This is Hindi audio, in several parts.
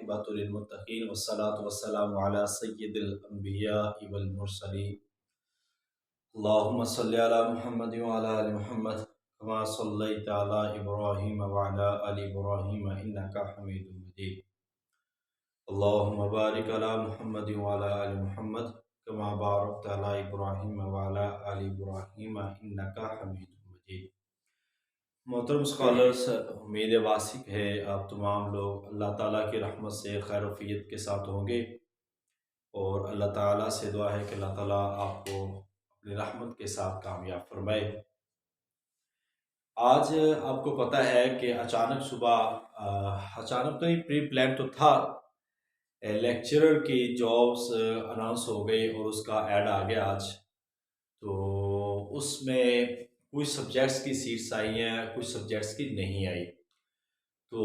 आक़िबतुल मुत्तक़ीन वस्सलातु वस्सलामु अला सय्यिदिल अंबियाइ वल मुरसलीन। अल्लाहुम्मा सल्लि अला मुहम्मद व अला आलि मुहम्मद कमा सल्लैता अला इब्राहीम व अला आलि इब्राहीम इन्नका हमीदुम मजीद। अल्लाहुम्मा बारिक अला मुहम्मद व अला आलि मुहम्मद कमा बारकता अला इब्राहीम व अला आलि इब्राहीम इन्नका हमीदुम मजीद। मोहतरम स्कॉलर्स, उम्मीद वासिक है आप तमाम लोग अल्लाह ताला की रहमत से खैर वफ़ियत के साथ होंगे और अल्लाह ताला से दुआ है कि अल्लाह ताला आपको अपनी रहमत के साथ कामयाब फरमाए। आज आपको पता है कि अचानक सुबह अचानक तो नहीं, प्री प्लान तो था, लेक्चरर की जॉब्स अनाउंस हो गई और उसका ऐड आ गया आज। तो उसमें कुछ सब्जेक्ट्स की सीट्स आई हैं, कुछ सब्जेक्ट्स की नहीं आई। तो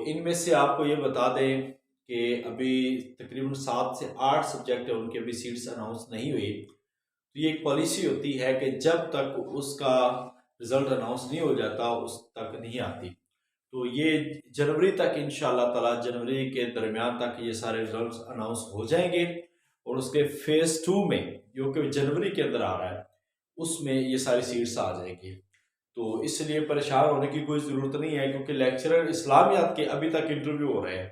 इनमें से आपको ये बता दें कि अभी तकरीबन 7 से 8 सब्जेक्ट है, उनकी अभी सीट्स अनाउंस नहीं हुई। तो ये एक पॉलिसी होती है कि जब तक उसका रिज़ल्ट अनाउंस नहीं हो जाता उस तक नहीं आती। तो ये जनवरी तक इंशाअल्लाह ताला, जनवरी के दरमियान तक ये सारे रिजल्ट्स अनाउंस हो जाएंगे और उसके फेज़ 2 में, जो कि जनवरी के अंदर आ रहा है, उसमें ये सारी सीट्स आ जाएंगी। तो इसलिए परेशान होने की कोई ज़रूरत नहीं है, क्योंकि लेक्चरर इस्लामियात के अभी तक इंटरव्यू हो रहे हैं।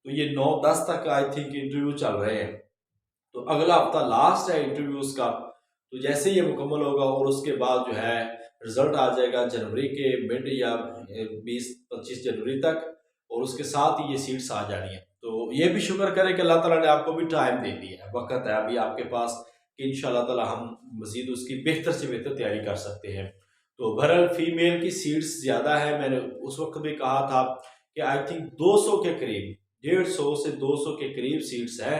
तो ये 9-10 तक आई थिंक इंटरव्यू चल रहे हैं। तो अगला हफ्ता लास्ट है इंटरव्यूज़ का। तो जैसे ये मुकम्मल होगा और उसके बाद जो है रिज़ल्ट आ जाएगा जनवरी के मिड या 20-25 जनवरी तक, और उसके साथ ही ये सीट्स आ जानी है। तो ये भी शुक्र करें कि अल्लाह ताला ने आपको भी टाइम दे दिया है, वक्त है अभी आपके पास कि इंशाअल्लाह ताला हम मज़ीद उसकी बेहतर से बेहतर तैयारी कर सकते हैं। तो बहरहाल फीमेल की सीट्स ज़्यादा है। मैंने उस वक्त भी कहा था कि आई थिंक 200 के करीब, 150 से 200 के करीब सीट्स है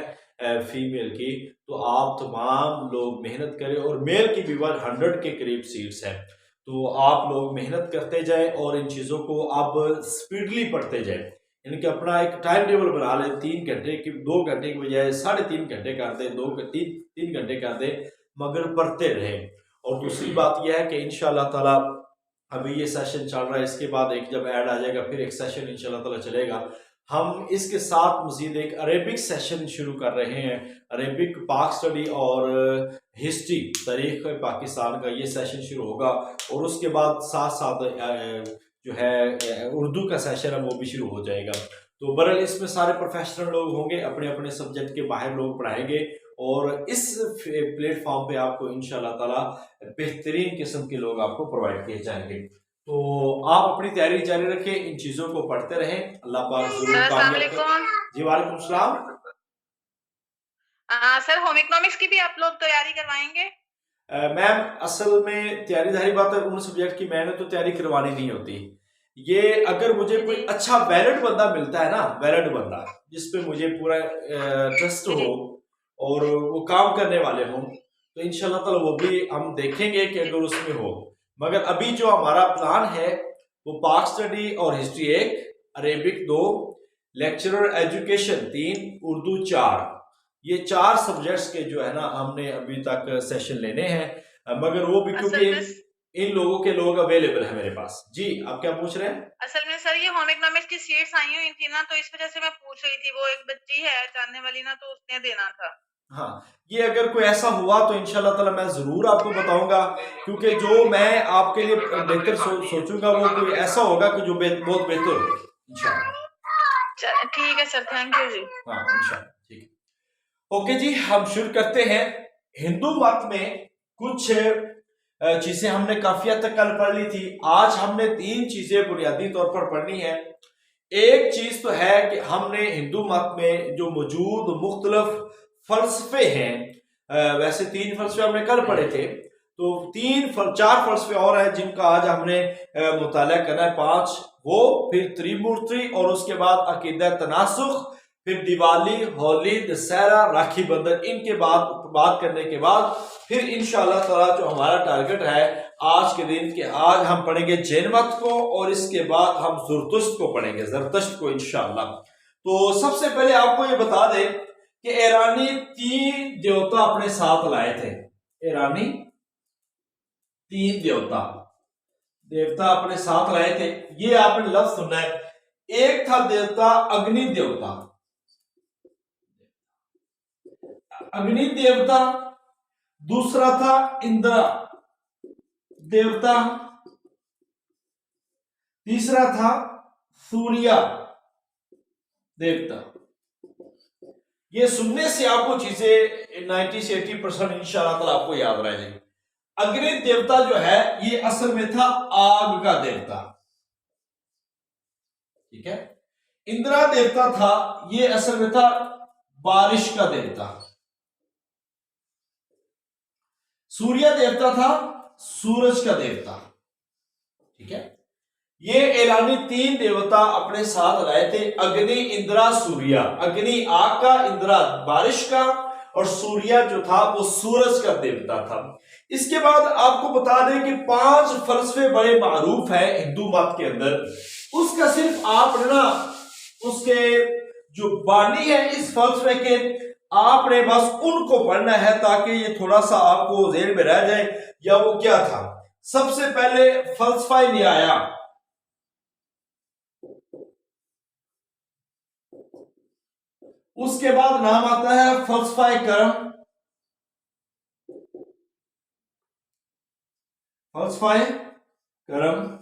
फीमेल की। तो आप तमाम लोग मेहनत करें, और मेल की भी 100 के करीब सीट्स हैं। तो आप लोग मेहनत करते जाएं और इन चीज़ों को आप स्पीडली पढ़ते जाएं। यानी कि अपना एक टाइम टेबल बना लें, 3 घंटे की 2 घंटे की बजाय 3.5 घंटे कर दें, 3 घंटे कर दें, मगर पढ़ते रहें। और दूसरी बात यह है कि इंशाअल्लाह ताला अभी ये सेशन चल रहा है, इसके बाद एक जब ऐड आ जाएगा फिर एक सेशन इंशाअल्लाह ताला चलेगा। हम इसके साथ मज़ीद एक अरेबिक सेशन शुरू कर रहे हैं, अरेबिक पाक स्टडी और हिस्ट्री, तारीख़ पाकिस्तान का ये सेशन शुरू होगा। और उसके बाद साथ साथ जो है उर्दू का सेशन है वो भी शुरू हो जाएगा। तो बहरहाल इसमें सारे प्रोफेशनल लोग होंगे, अपने अपने सब्जेक्ट के बाहर लोग पढ़ाएंगे, और इस प्लेटफॉर्म पे आपको इंशाअल्लाह ताला बेहतरीन किस्म के लोग आपको प्रोवाइड किए जाएंगे। तो आप अपनी तैयारी जारी रखें, इन चीज़ों को पढ़ते रहें, अल्लाह पाक जरूर कामयाब करें। जी वालेकुम सलाम। सर, होम इकोनॉमिक्स की भी आप लोग तैयारी करवाएंगे? मैम असल में तैयारी, जाहिर बात है उन सब्जेक्ट की मैंने तो तैयारी करवानी नहीं होती। ये अगर मुझे कोई अच्छा वैलिड बंदा मिलता है ना, वैलिड बंदा जिसपे मुझे पूरा ट्रस्ट हो और वो काम करने वाले हों, तो इंशाल्लाह ताला वो भी हम देखेंगे कि अगर उसमें हो। मगर अभी जो हमारा प्लान है वो पाक स्टडी और history 1, Arabic 2, lecturer education 3, Urdu 4, ये 4 सब्जेक्ट्स के जो है ना हमने अभी तक सेशन लेने हैं। मगर वो भी क्योंकि इन लोगों के लोग अवेलेबल है मेरे पास। जी आप क्या पूछ रहे हैं? असल में सर ये होम इकोनॉमिक्स की सीट्स आई हुई थी ना, तो इस वजह से मैं पूछ रही थी। वो एक बच्ची है जानने वाली ना, तो उसने देना था। हाँ, ये अगर कोई ऐसा हुआ तो इंशाल्लाह ताला मैं जरूर आपको बताऊंगा, क्योंकि जो मैं आपके लिए बेहतर सोचूंगा वो कोई ऐसा होगा कि जो बहुत बेहतर हो इंशाल्लाह। ठीक है सर, थैंक यू जी। हाँ इंशाल्लाह, ठीक है। ओके जी, हम शुरू करते हैं। हिंदू मत में कुछ चीजें हमने काफी हद तक कल पढ़ ली थी। आज हमने 3 चीजें बुनियादी तौर पर पढ़नी है। एक चीज तो है कि हमने हिंदू मत में जो मौजूद मुख्तलिफ फलसफे हैं, वैसे 3 फलसफे हमने कल पढ़े थे, तो 4 फलसफे और हैं जिनका आज हमने मुताला करना है। 5 वो, फिर त्रिमूर्ति, और उसके बाद अकीदा तनासुख, फिर दिवाली, होली, दशहरा, राखी बंधन। इनके बाद बात करने के बाद फिर इंशाअल्लाह ताला जो हमारा टारगेट है आज के दिन के, आज हम पढ़ेंगे जैन मत को और इसके बाद हम ज़रतुश्त को पढ़ेंगे, ज़रतुश्त को इंशाअल्लाह। तो सबसे पहले आपको ये बता दें कि ईरानी 3 देवता अपने साथ लाए थे। ईरानी 3 देवता अपने साथ लाए थे। ये आपने लफ्ज सुनना है। एक था देवता अग्नि देवता, अग्नि देवता, दूसरा था इंद्र देवता, तीसरा था सूर्य देवता। ये सुनने से आपको चीजें 90 से 80% इंशाअल्लाह ताला आपको याद रह जाएगी। अग्नि देवता जो है ये असल में था आग का देवता, ठीक है। इंद्र देवता था, ये असल में था बारिश का देवता। सूर्य देवता था सूरज का देवता, ठीक है। ये एलानी 3 देवता अपने साथ लाए थे, अग्नि, इंद्र, सूर्य। अग्नि आग का, इंद्र बारिश का, और सूर्य जो था वो सूरज का देवता था। इसके बाद आपको बता दें कि 5 फलसफे बड़े मारूफ हैं हिंदू मत के अंदर। उसका सिर्फ आपने ना उसके जो बानी है इस फलसफे के, आपने बस उनको पढ़ना है ताकि ये थोड़ा सा आपको ज़हन में रह जाए। या वो क्या था? सबसे पहले फलसफा न्याया, उसके बाद नाम आता है फलसफा कर्म, फलसफा कर्म।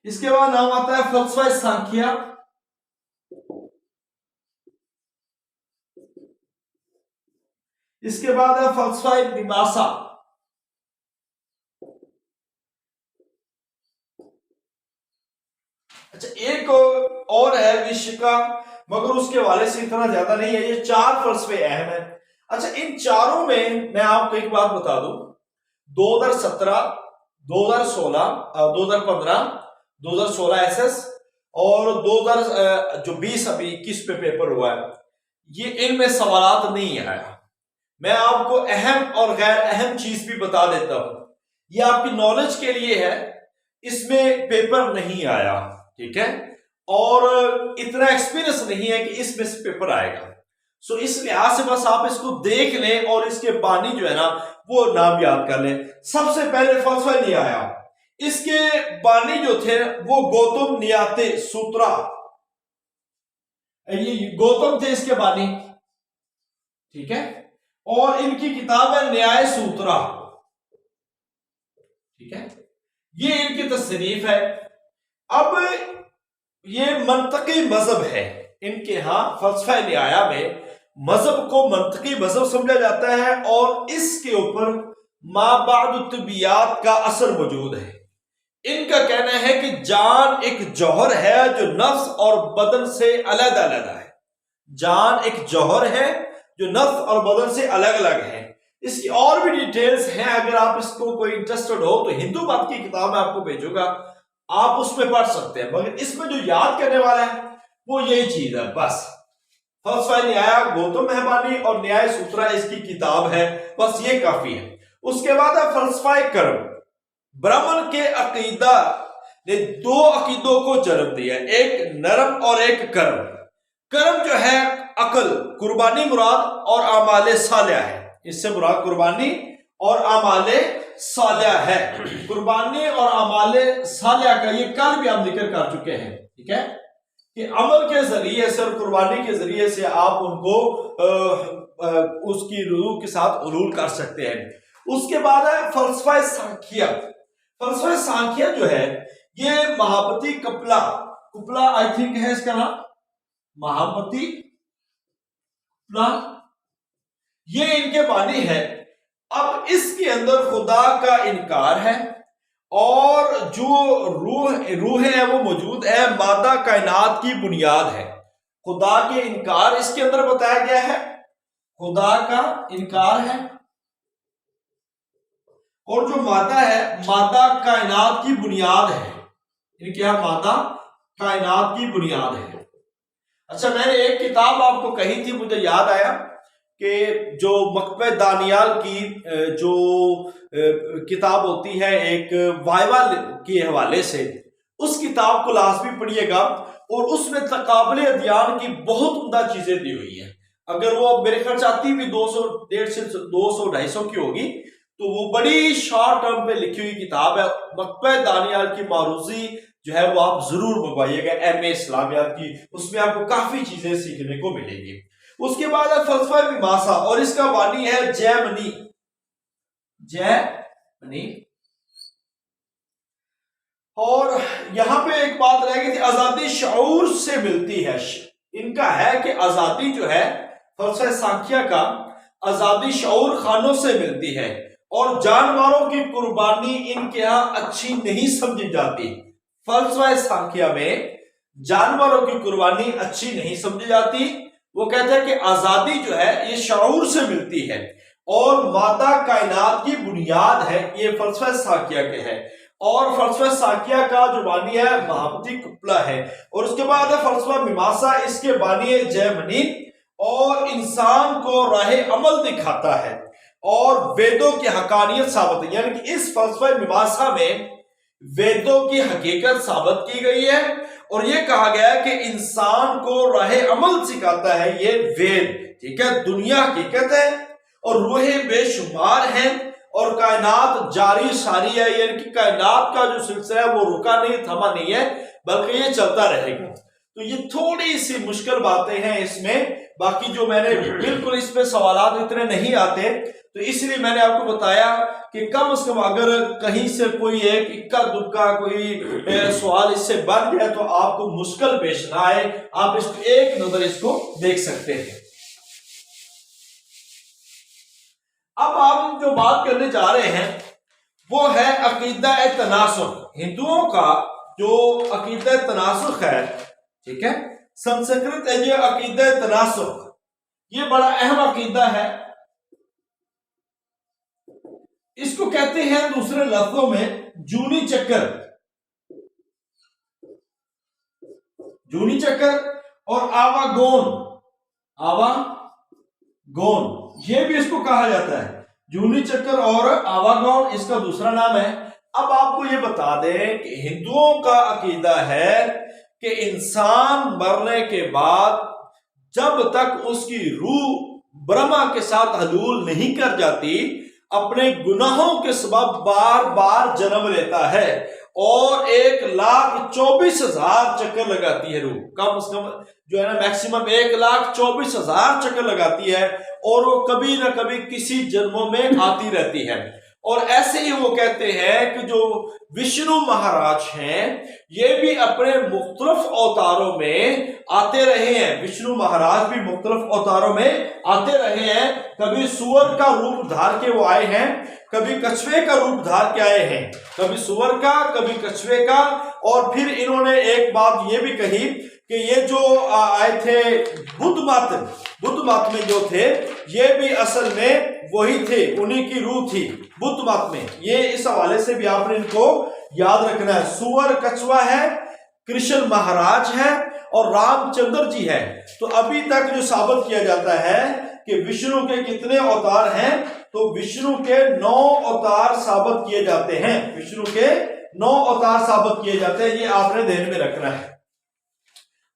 इसके बाद नाम आता है फलसफा सांख्या, इसके बाद है फलसफा मीमांसा, अच्छा एक और है विश्व का, मगर उसके हवाले से इतना ज्यादा नहीं है। ये 4 फलसफे अहम है। अच्छा इन चारों में मैं आपको एक बात बता दूं, 2017, 2016, 2015, 2016 एसएस और 2000 जो 20 अभी 21 पे पेपर हुआ है, ये इनमें सवालात नहीं आया। मैं आपको अहम और गैर अहम चीज भी बता देता हूं, ये आपकी नॉलेज के लिए है। इसमें पेपर नहीं आया, ठीक है, और इतना एक्सपीरियंस नहीं है कि इसमें से पेपर आएगा। सो इस लिहाज से बस आप इसको देख लें और इसके बानी जो है ना वो नाम याद कर लें। सबसे पहले फलसफा नहीं आया, इसके बानी जो थे वो गौतम नियाते सूत्रा, ये गौतम थे इसके बानी, ठीक है, और इनकी किताब है न्याय सूत्रा, ठीक है, ये इनकी तसनीफ है। अब ये मंतकी मजहब है इनके यहां, फलसफा न्याया में मजहब को मंतकी मजहब समझा जाता है और इसके ऊपर माबादुतबियात का असर मौजूद है। इनका कहना है कि जान एक जौहर है जो नफ्स और बदन से अलग अलग है। जान एक जौहर है जो नफ्स और बदन से अलग अलग है। इसकी और भी डिटेल्स हैं, अगर आप इसको कोई इंटरेस्टेड हो तो हिंदू मत की किताब मैं आपको भेजूंगा, आप उसमें पढ़ सकते हैं। मगर इसमें जो याद करने वाला है वो यही चीज है बस। फलसफा न्याय गौतम मेहबानी और न्याय सूत्रा इसकी किताब है, बस ये काफी है। उसके बाद है फलसफा कर्म। ब्राह्मण के अकीदा ने 2 अकीदों को जन्म दिया, एक नरम और एक कर्म। कर्म जो है अकल, कुर्बानी मुराद और आमाले सालिया है। इससे मुराद कुर्बानी और आमाले सालिया है। कुर्बानी और आमाले सालिया का ये कल भी हम जिक्र कर चुके हैं, ठीक है, कि अमल के जरिए से और कुर्बानी के जरिए से आप उनको उसकी रूह के साथ उलूल कर सकते हैं। उसके बाद है फलसफा सांख्या। फलसफा सांख्या जो है ये महापति कपिला, कुपला आई थिंक है इसका नाम, महापति कपिला, ये इनके बानी है। अब इसके अंदर खुदा का इनकार है और जो रूह है वो मौजूद है, मादा कायनात की बुनियाद है। खुदा के इनकार इसके अंदर बताया गया है, खुदा का इनकार है, और जो मादा है मादा कायनात की बुनियाद है। इनके यहां मादा कायनात की बुनियाद है। अच्छा मैंने एक किताब आपको कही थी, मुझे याद आया कि जो मकतब दानियाल की जो किताब होती है एक वाइवा के हवाले से, उस किताब को लाजमी पढ़िएगा और उसमें तकाबले अदियान की बहुत उम्दा चीजें दी हुई है। अगर वो मेरे ख्याल आती भी 200, 150 से 200, 250 की होगी, तो वो बड़ी शॉर्ट टर्म पे लिखी हुई किताब है। मकतब दानियाल की मारूजी जो है वो आप जरूर मंगवाइएगा, MA इस्लामियात की, उसमें आपको काफी चीजें सीखने को मिलेगी। उसके बाद है फलसफा मीमांसा और इसका बानी है जैमिनी। और यहां पे एक बात रह गई थी, आजादी शऊर से मिलती है। इनका है कि आजादी जो है फलसफा सांख्या का, आजादी शऊर खानों से मिलती है और जानवरों की कुर्बानी इनके यहां अच्छी नहीं समझी जाती। फलसफा सांख्या में जानवरों की कुर्बानी अच्छी नहीं समझी जाती। वो कहते हैं कि आजादी जो है ये शऊर से मिलती है और मादा कायनात की बुनियाद है। ये फलसफा सांख्या के है और फलसफा सांख्या का जो बानी है महामती कुपला है। और उसके बाद है फलसफा मीमांसा, इसके बानी है जैमिनी और इंसान को राह अमल दिखाता है और वेदों की हकानियत साबित है। यानी कि इस फलसफा मीमांसा में वेदों की हकीकत साबित की गई है और यह कहा गया है कि इंसान को राह अमल सिखाता है ये वेद। ठीक है, दुनिया हकीकत है और रूहें बेशुमार हैं और कायनात जारी सारी है। यानी कि कायनात का जो सिलसिला है वो रुका नहीं, थमा नहीं है, बल्कि ये चलता रहेगा। तो ये थोड़ी सी मुश्किल बातें हैं इसमें। बाकी जो मैंने बिल्कुल इस पे सवालात इतने नहीं आते, तो इसलिए मैंने आपको बताया कि कम से कम अगर कहीं से कोई एक इक्का दुक्का कोई सवाल इससे बन जाए तो आपको मुश्किल पेश ना आए, आप इसको एक नजर इसको देख सकते हैं। अब हम जो बात करने जा रहे हैं वो है अकीदा तनासुख। हिंदुओं का जो अकीदा तनासुख है, ठीक है, संस्कृत है जो अकीदा तनासुख, ये बड़ा अहम अकीदा है। इसको कहते हैं दूसरे लफ्जों में जूनी चक्कर। जूनी चक्कर और आवागोन, ये भी इसको कहा जाता है। जूनी चक्कर और आवागौन इसका दूसरा नाम है। अब आपको ये बता दें कि हिंदुओं का अकीदा है कि इंसान मरने के बाद जब तक उसकी रूह ब्रह्मा के साथ हलूल नहीं कर जाती, अपने गुनाहों के सबब बार बार जन्म लेता है और 1,24,000 चक्कर लगाती है रूह। कम से कम जो है ना मैक्सिमम 1,24,000 चक्कर लगाती है और वो कभी ना कभी किसी जन्मों में आती रहती है। और ऐसे ही वो कहते हैं कि जो विष्णु महाराज हैं ये भी अपने मुख्तलिफ अवतारों में आते रहे हैं। विष्णु महाराज भी मुख्तलिफ अवतारों में आते रहे हैं। कभी सुअर का रूप धार के वो आए हैं, कभी कछुए का रूप धार के आए हैं, कभी सुअर का, कभी कछुए का। और फिर इन्होंने एक बात ये भी कही कि ये जो आए थे बुद्ध मत में जो थे ये भी असल में वही थे, उन्हीं की रूह थी बुद्ध मत में। ये इस हवाले से भी आपने इनको याद रखना है। सुअर कछुआ है, कृष्ण महाराज है और रामचंद्र जी है। तो अभी तक जो साबित किया जाता है कि विष्णु के कितने अवतार हैं, तो विष्णु के 9 अवतार साबित किए जाते हैं। विष्णु के 9 अवतार साबित किए जाते हैं, ये आपने ध्यान में रखना है।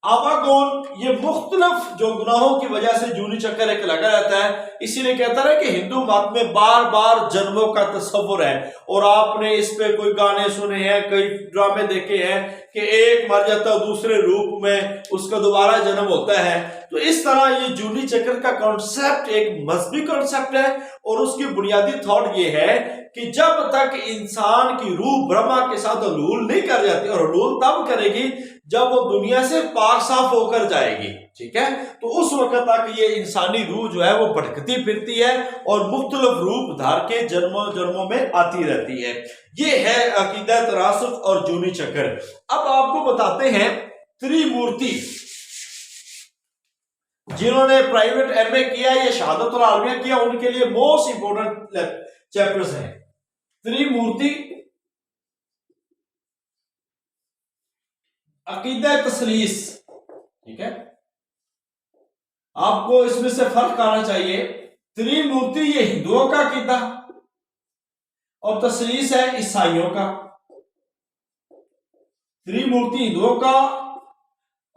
आवागौन ये मुख्तलिफ जो गुनाहों की वजह से जूनी चक्कर एक लगा रहता है, इसीलिए कहता है कि हिंदू मत में बार बार जन्मों का तस्वुर है। और आपने इस पे कोई गाने सुने हैं, कई ड्रामे देखे हैं कि एक मर जाता है दूसरे रूप में उसका दोबारा जन्म होता है। तो इस तरह ये जूनी चक्कर का कॉन्सेप्ट एक मजहबी कॉन्सेप्ट है और उसकी बुनियादी थॉट ये है कि जब तक इंसान की रूह ब्रह्मा के साथ हलूल नहीं कर जाती, और हलूल तब करेगी जब वो दुनिया से पाक साफ होकर जाएगी, ठीक है, तो उस वक्त तक ये इंसानी रूह जो है वो भटकती फिरती है और मुख्तलिफ रूप धार के जन्मों में आती रहती है। ये है अकीदा तनासुख और जूनी चक्कर। अब आपको बताते हैं त्रिमूर्ति। जिन्होंने प्राइवेट एमए किया या शहादत और आलमिया किया उनके लिए मोस्ट इंपोर्टेंट चैप्टर्स हैं त्रिमूर्ति, अकीदा तसलीस। ठीक है, आपको इसमें से फर्क आना चाहिए। त्रिमूर्ति ये हिंदुओं का अकीदा और तसलीस है ईसाइयों का। त्रिमूर्ति हिंदुओं का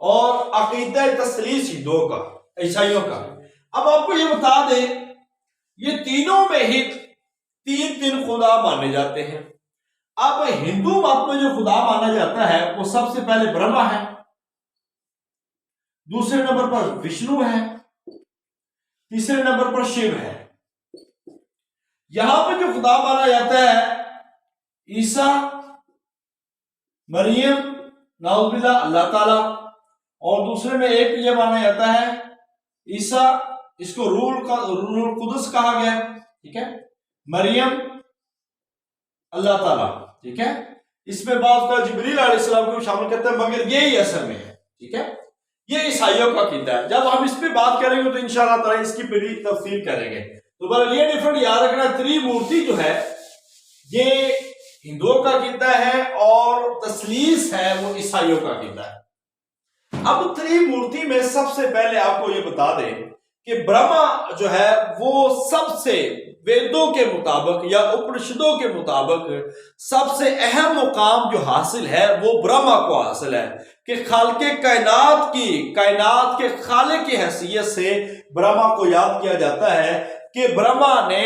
और अकीदा तसलीस हिंदुओं का, ईसाइयों का। अब आपको ये बता दें ये तीनों में ही तीन खुदा माने जाते हैं। अब हिंदू मत में जो खुदा माना जाता है वो सबसे पहले ब्रह्मा है, दूसरे नंबर पर विष्णु है तीसरे नंबर पर शिव है। यहां पे जो खुदा माना जाता है ईसा, मरियम, नाउजुबिल्लाह, अल्लाह ताला। और दूसरे में एक ये माना जाता है ईसा, इसको रूहुल कुदस कहा गया, ठीक है। मरियम, अल्लाह ताला, ठीक है। इसमें बात का जिब्रील अलैहिस्सलाम को शामिल करते हैं, मगर यही असल में है, ठीक है। ये ईसाइयों का कीदा है। जब हम इस पे बात करेंगे तो इंशाअल्लाह ताला इसकी पूरी तफसील करेंगे। तो बस ये डिफरेंट याद रखना, त्रिमूर्ति जो है ये हिंदुओं का कीदा है और तस्लीस है वो ईसाइयों का कीदा है। अब त्रिमूर्ति में सबसे पहले आपको ये बता दें कि ब्रह्मा जो है वो सबसे वेदों के मुताबिक या उपनिषदों के मुताबिक सबसे अहम मुकाम जो हासिल है वो ब्रह्मा को हासिल है कि खालिक कायनात के खालिक की हैसियत से ब्रह्मा को याद किया जाता है कि ब्रह्मा ने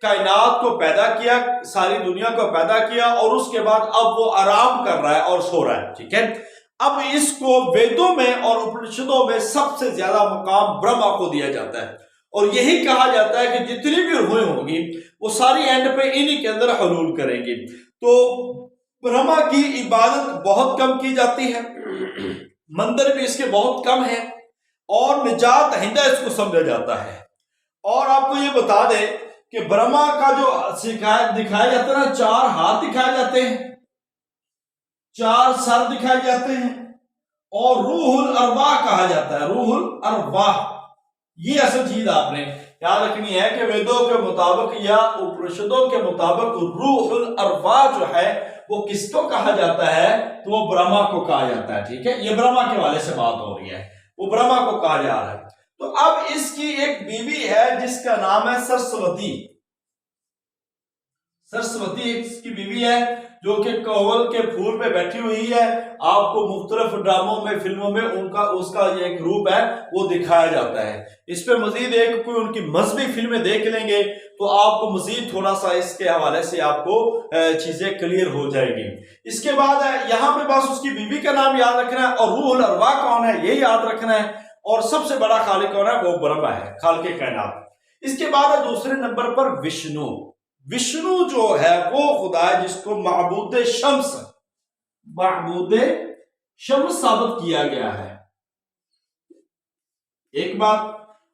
कायनात को पैदा किया, सारी दुनिया को पैदा किया और उसके बाद अब वो आराम कर रहा है और सो रहा है, ठीक है। अब इसको वेदों में और उपनिषदों में सबसे ज्यादा मुकाम ब्रह्मा को दिया जाता है और यही कहा जाता है कि जितनी भी रूहें होंगी वो सारी एंड पे इन्हीं के अंदर हलूल करेंगी। तो ब्रह्मा की इबादत बहुत कम की जाती है, मंदिर भी इसके बहुत कम है और निजात दहिंदा इसको समझा जाता है। और आपको ये बता दे कि ब्रह्मा का जो दिखाया जाता है ना, 4 हाथ दिखाए जाते हैं, 4 सर दिखाए जाते हैं और रूहुल अरवाह कहा जाता है, रूहुल अरवाह। ये असल चीज आपने याद रखनी है कि वेदों के मुताबिक या उपनिषदों के मुताबिक रूहुल अरवाह जो है वो किसको कहा जाता है, तो वो ब्रह्मा को कहा जाता है, ठीक है। ये ब्रह्मा के वाले से बात हो रही है, वो ब्रह्मा को कहा जा रहा है। तो अब इसकी एक बीवी है जिसका नाम है सरस्वती। सरस्वती इसकी बीवी है जो कि कवल के फूल पे बैठी हुई है। आपको मुख्तलिफ ड्रामों में, फिल्मों में उसका एक रूप है वो दिखाया जाता है। इस पे मजीद एक कोई उनकी मजहबी फिल्में देख लेंगे तो आपको मजीद थोड़ा सा इसके हवाले से आपको चीजें क्लियर हो जाएगी। इसके बाद यहाँ पे बस उसकी बीवी का नाम याद रखना है और रूहुल अरवाह कौन है ये याद रखना है और सबसे बड़ा खालिक कौन है, वो ब्रह्मा है, खालिक कायनात। इसके बाद दूसरे नंबर पर विष्णु। विष्णु जो है वो खुदा है जिसको माबूद शम्स साबित किया गया है, एक बात।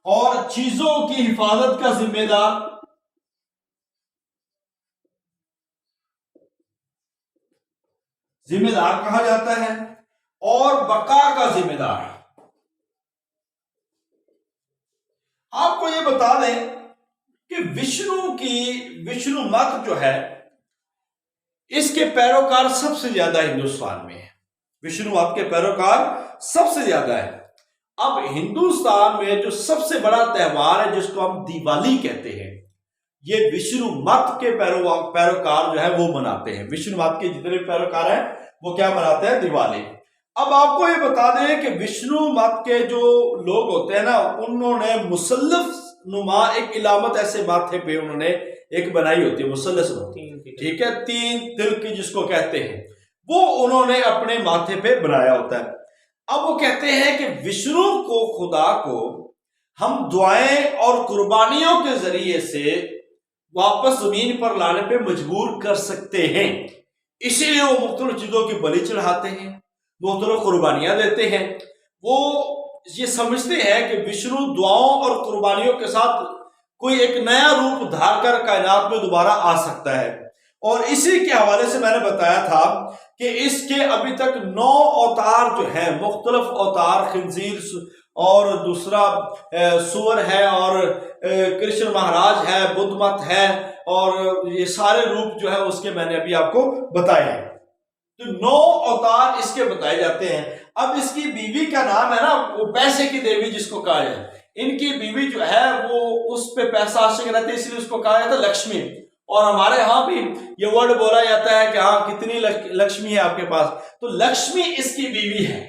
और चीजों की हिफाजत का जिम्मेदार कहा जाता है और बका का जिम्मेदार। आपको यह बता दें कि विष्णु मत जो है इसके पैरोकार सबसे ज्यादा हिंदुस्तान में है। विष्णु मत के पैरोकार सबसे ज्यादा है। अब हिंदुस्तान में जो सबसे बड़ा त्योहार है जिसको हम दिवाली कहते हैं, ये विष्णु मत के पैरोकार जो है वो मनाते हैं। विष्णु मत के जितने पैरोकार हैं वो क्या मनाते हैं, दिवाली। अब आपको ये बता दें कि विष्णु मत के जो लोग होते हैं ना, उन्होंने मुसल्लफ नुमा एक इलामत ऐसे माथे पे उन्होंने एक बनाई होती है, मुसल्लस, ठीक है, 3 तिल की जिसको कहते हैं, वो उन्होंने अपने माथे पे बनाया होता है। अब वो कहते हैं कि विष्णु को, खुदा को हम दुआएं और कुर्बानियों के जरिए से वापस जमीन पर लाने पे मजबूर कर सकते हैं, इसीलिए वो मुख्तलिफ चीजों की बलि चढ़ाते हैं, मुख्तलिफ कुर्बानियां देते हैं। वो ये समझते हैं कि विष्णु दुआओं और कुर्बानियों के साथ कोई एक नया रूप धार कर कायनात में दोबारा आ सकता है। और इसी के हवाले से मैंने बताया था कि इसके अभी तक 9 अवतार जो है, मुख्तलिफ अवतार, खिंजीर और दूसरा सुअर है और कृष्ण महाराज है, बुद्ध मत है और ये सारे रूप जो है उसके मैंने अभी आपको बताए हैं। तो 9 अवतार इसके बताए जाते हैं। अब इसकी बीवी का नाम है ना, वो पैसे की देवी जिसको कहा है, इनकी बीवी जो है वो उस पे पैसा आश्रित रहते हैं, इसलिए उसको कहा जाता है लक्ष्मी। और हमारे यहाँ भी ये वर्ड बोला जाता है कि हाँ कितनी लक्ष्मी है आपके पास, तो लक्ष्मी इसकी बीवी है,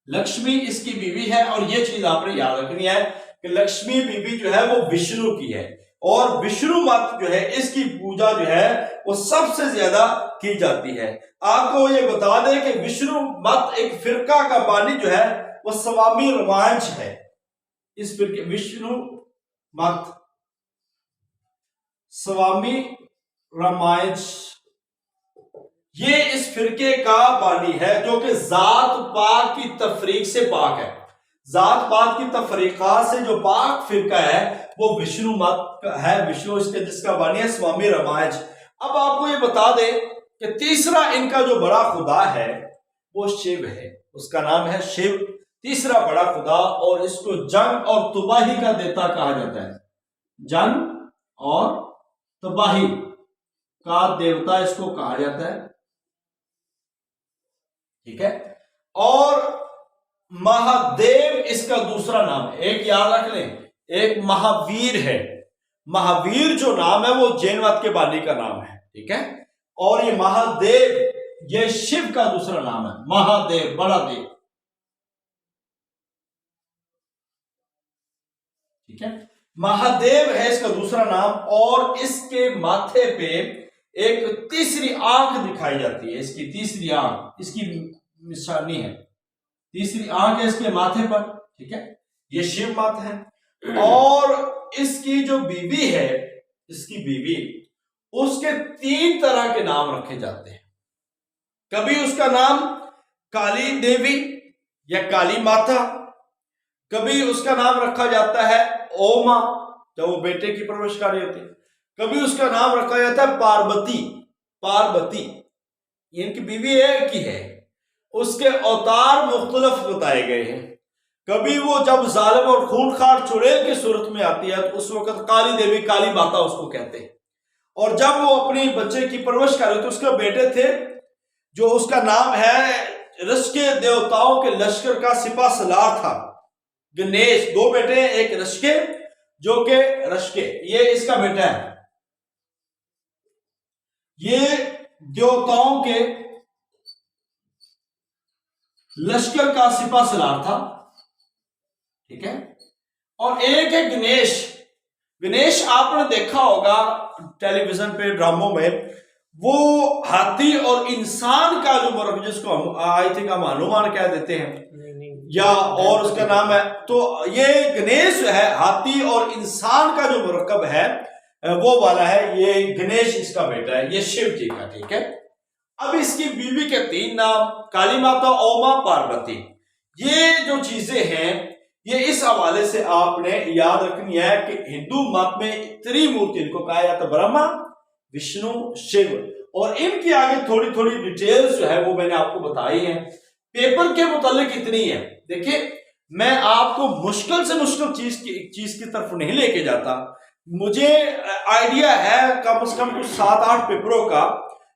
लक्ष्मी इसकी बीवी है। और ये चीज आपने याद रखनी है कि लक्ष्मी बीवी जो है वो विष्णु की है और विष्णु मत जो है इसकी पूजा जो है वो सबसे ज्यादा की जाती है। आपको ये बता दें कि विष्णु मत एक फिरका का बानी जो है वो स्वामी रामानुज है। इस फिरके विष्णु मत स्वामी रामानुज ये इस फिरके का बानी है, जो कि जात पात की तफरीक से पाक है। जात पात की तफरीका से जो पाक फिरका है वो विष्णु मत है। विष्णु इसके जिसका बानी है स्वामी रामानुज। अब आपको ये बता दें कि तीसरा इनका जो बड़ा खुदा है वो शिव है, उसका नाम है शिव, तीसरा बड़ा खुदा। और इसको जंग और तबाही का देवता कहा जाता है। जंग और तबाही का देवता इसको कहा जाता है, ठीक है। और महादेव इसका दूसरा नाम है। एक याद रख लें, एक महावीर है। महावीर जो नाम है वो जैन मत के बानी का नाम है, ठीक है। और ये महादेव ये शिव का दूसरा नाम है, महादेव बड़ा देव, ठीक है। महादेव है इसका दूसरा नाम। और इसके माथे पे एक तीसरी आंख दिखाई जाती है, इसकी तीसरी आंख इसकी निशानी है, तीसरी आंख है इसके माथे पर, ठीक है। ये शिव मत है। और इसकी जो बीवी है, इसकी बीवी, उसके 3 तरह के नाम रखे जाते हैं। कभी उसका नाम काली देवी या काली माता, कभी उसका नाम रखा जाता है ओमा जब वो बेटे की परवरिशकारी होती है, कभी उसका नाम रखा जाता है पार्वती, पार्वती इनकी बीवी एक ही है। उसके अवतार मुख्तलिफ बताए गए हैं। कभी वो जब जालिम और खूंखार चुड़ैल की सूरत में आती है तो उस वक्त काली देवी, काली माता उसको कहते हैं। और जब वो अपनी बच्चे की परवरिश कर रहे थे, उसके बेटे थे जो उसका नाम है रश के देवताओं के लश्कर का सिपा सलार था गणेश। 2 बेटे हैं, एक रश्के जो के रश्के, ये इसका बेटा है, ये देवताओं के लश्कर का सिपा सलार था, ठीक है। और एक है गणेश। गणेश आपने देखा होगा टेलीविजन पे ड्रामों में, वो हाथी और इंसान का जो मरकब, जिसको हम आई थिंक हम हनुमान कह देते हैं या और उसका नाम है, तो ये गणेश है, हाथी और इंसान का जो मरकब है वो वाला है, ये गणेश इसका बेटा है, ये शिव जी का, ठीक है। अब इसकी बीवी के 3 नाम, काली माता, ओमा, पार्वती। ये जो चीजें हैं ये इस हवाले से आपने याद रखनी है कि हिंदू मत में त्रिमूर्ति इनको कहा जाता है, ब्रह्मा, विष्णु, शिव। और इनकी आगे थोड़ी थोड़ी डिटेल्स जो है वो मैंने आपको बताई है। पेपर के मुतालिक इतनी है। देखिए, मैं आपको मुश्किल से मुश्किल चीज की तरफ नहीं लेके जाता। मुझे आइडिया है कम से कम कुछ 7-8 पेपरों का,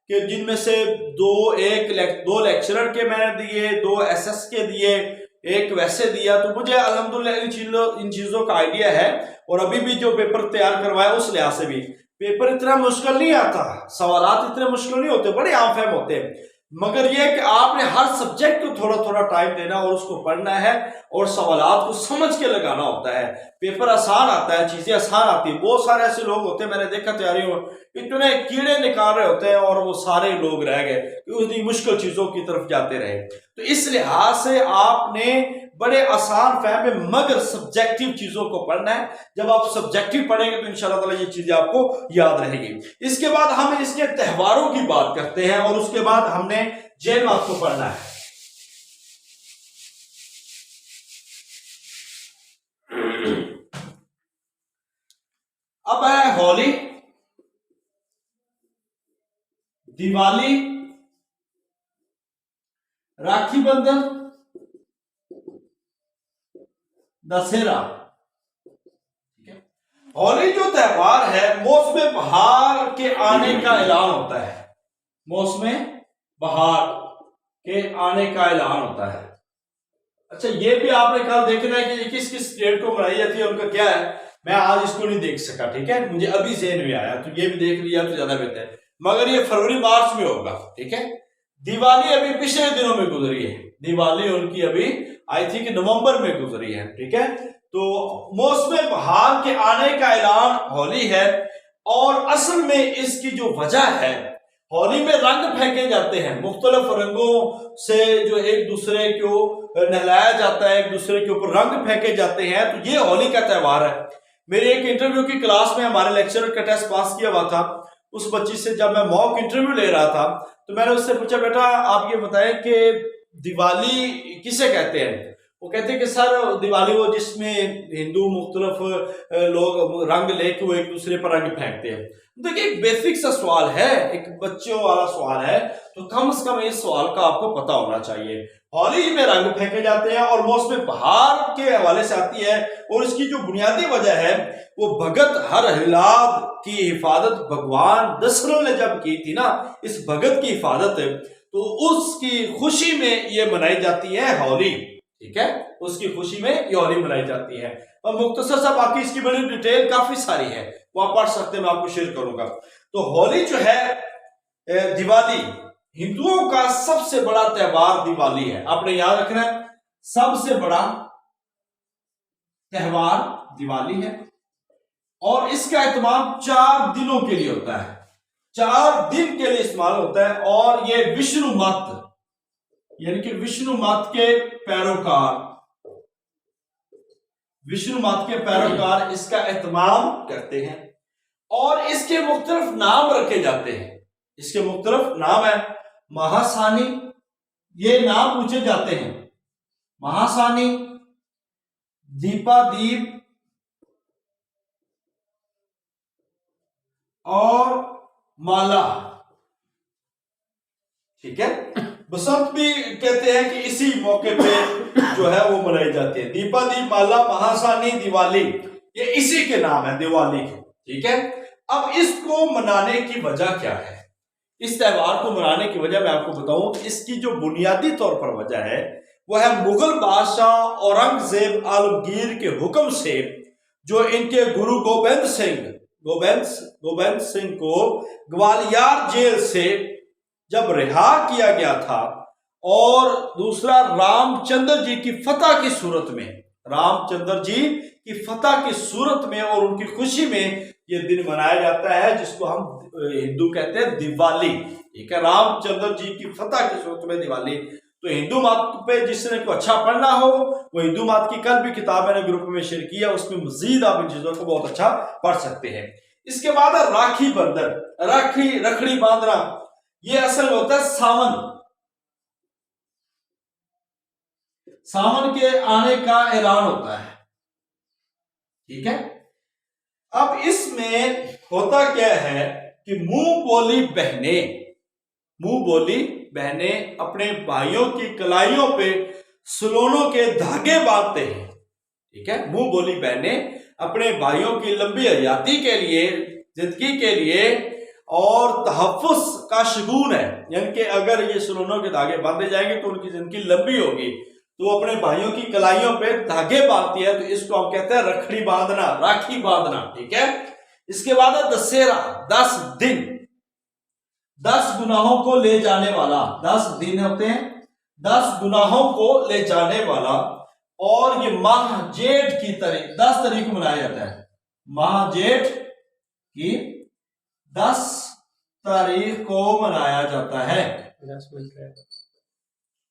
कि जिनमें से 2 लेक्चरर के मैंने दिए, 2 एसएस के दिए, एक वैसे दिया। तो मुझे अल्हम्दुलिल्लाह इन चीजों का आइडिया है। और अभी भी जो पेपर तैयार करवाया उस लिहाज से भी पेपर इतना मुश्किल नहीं आता, सवालात इतने मुश्किल नहीं होते, बड़े आम फहम होते हैं। मगर यह कि आपने हर सब्जेक्ट को थोड़ा थोड़ा टाइम देना और उसको पढ़ना है और सवालात को समझ के लगाना होता है। पेपर आसान आता है, चीजें आसान आती है। बहुत सारे ऐसे लोग होते हैं, मैंने देखा तैयारी में इतने कीड़े निकाल रहे होते हैं और वो सारे लोग रह गए कि उतनी मुश्किल चीजों की तरफ जाते रहे। तो इस लिहाज से आपने बड़े आसान फहम में मगर सब्जेक्टिव चीजों को पढ़ना है। जब आप सब्जेक्टिव पढ़ेंगे तो इंशाल्लाह ताला ये चीजें आपको याद रहेगी। इसके बाद हम इसके त्योहारों की बात करते हैं और उसके बाद हमने जैन मत को पढ़ना है। अब है होली, दिवाली, राखी बंधन, दशहरा। होली जो त्योहार है मौसम बहार के आने का ऐलान होता है, मौसम बहार के आने का ऐलान होता है। अच्छा, ये भी आपने कल देखना है कि किस किस डेट को मनाई जाती है, उनका क्या है। मैं आज इसको नहीं देख सका, ठीक है, मुझे अभी ज़हन में आया, तो ये भी देख लिया तो ज्यादा बेहतर है। मगर ये फरवरी मार्च में होगा, ठीक है। दिवाली अभी पिछले दिनों में गुजरी है, दिवाली उनकी अभी आई थिंक नवंबर में गुजरी है, ठीक है। तो मौसम बहार के आने का ऐलान होली है। और असल में इसकी जो वजह है, होली में रंग फेंके जाते हैं, मुख्तलिफ रंगों से जो एक दूसरे को नहलाया जाता है, एक दूसरे के ऊपर रंग फेंके जाते हैं, तो ये होली का त्यौहार है। मेरी एक इंटरव्यू की क्लास में हमारे लेक्चरर का टेस्ट पास किया हुआ था, उस बच्ची से जब मैं मॉक इंटरव्यू ले रहा था तो मैंने उससे पूछा, बेटा आप ये बताएं कि दिवाली किसे कहते हैं। वो कहते हैं कि सर दिवाली वो जिसमें हिंदू मुख्तलिफ लोग रंग लेके वो एक दूसरे पर रंग फेंकते हैं। देखिए एक बेसिक सा सवाल है, एक बच्चों वाला सवाल है, तो कम से कम इस सवाल का आपको पता होना चाहिए। होली में रंग फेंके जाते हैं और वो उसमें बहार के हवाले से आती है, और इसकी जो बुनियादी वजह है वो भगत हरहिलाद की हिफाजत भगवान दशरथ ने जब की थी ना, इस भगत की हिफाजत, तो उसकी खुशी में ये मनाई जाती है होली। ठीक है, उसकी खुशी में ये होली मनाई जाती है। और मुख्तसर सा बाकी इसकी बड़ी डिटेल काफी सारी है, वो आप पढ़ सकते हैं, मैं आपको शेयर करूंगा। तो होली जो है, दिवाली, हिंदुओं का सबसे बड़ा त्यौहार दिवाली है, आपने याद रखना है, सबसे बड़ा त्यौहार दिवाली है। और इसका इत्माम 4 दिनों के लिए होता है, 4 दिन के लिए इस्तेमाल होता है। और ये विष्णु मत यानी कि विष्णु मत के पैरोकार इसका एहतमाम करते हैं। और इसके मुख्तलिफ नाम रखे जाते हैं, इसके मुख्तलिफ नाम है। महासानी, ये नाम पूछे जाते हैं, महासानी, दीपादीप और माला। ठीक है, बसंत भी कहते हैं कि इसी मौके पे जो है वो मनाई जाती है। दीपादीप, माला, महासानी, दिवाली, ये इसी के नाम है, दिवाली के। ठीक है, अब इसको मनाने की वजह क्या है, इस त्यौहार को मनाने की वजह मैं आपको बताऊं। इसकी जो बुनियादी तौर पर वजह है वो है मुगल बादशाह औरंगजेब आलमगीर के हुक्म से जो इनके गुरु गोबिंद सिंह को ग्वालियर जेल से जब रिहा किया गया था, और दूसरा रामचंद्र जी की फतह की सूरत में और उनकी खुशी में ये दिन मनाया जाता है, जिसको हम हिंदू कहते हैं दिवाली। ठीक है, रामचंद्र जी की फतह की सूरत में दिवाली। तो हिंदू मत पे जिसने को अच्छा पढ़ना हो वो हिंदू मत की कल भी किताब मैंने ग्रुप में शेयर किया, उसमें मजीद आप इन चीजों को बहुत अच्छा पढ़ सकते हैं। इसके बाद राखी बंधन, रखड़ी बांधना, ये असल में होता है सावन के आने का ऐलान होता है। ठीक है, अब इसमें होता क्या है कि मुंह बोली बहनें अपने भाइयों की कलाइयों पे सुलोनों के धागे बांधते हैं। ठीक है, मुंह बोली बहनें अपने भाइयों की लंबी हयाती के लिए, जिंदगी के लिए और तहफ्फुज़ का शगुन है, यानी कि अगर ये सुलोनों के धागे बांधे जाएंगे तो उनकी जिंदगी लंबी होगी, तो वो अपने भाइयों की कलाइयों पे धागे बांधती है, तो इसको हम कहते हैं रखड़ी बांधना, राखी बांधना। ठीक है, इसके बाद है दशहरा, 10 दिन, 10 गुनाहों को ले जाने वाला, 10 दिन होते हैं, 10 गुनाहों को ले जाने वाला। और ये माह जेठ की तारीख 10 तारीख को मनाया जाता है, माह जेठ की 10 तारीख को मनाया जाता है।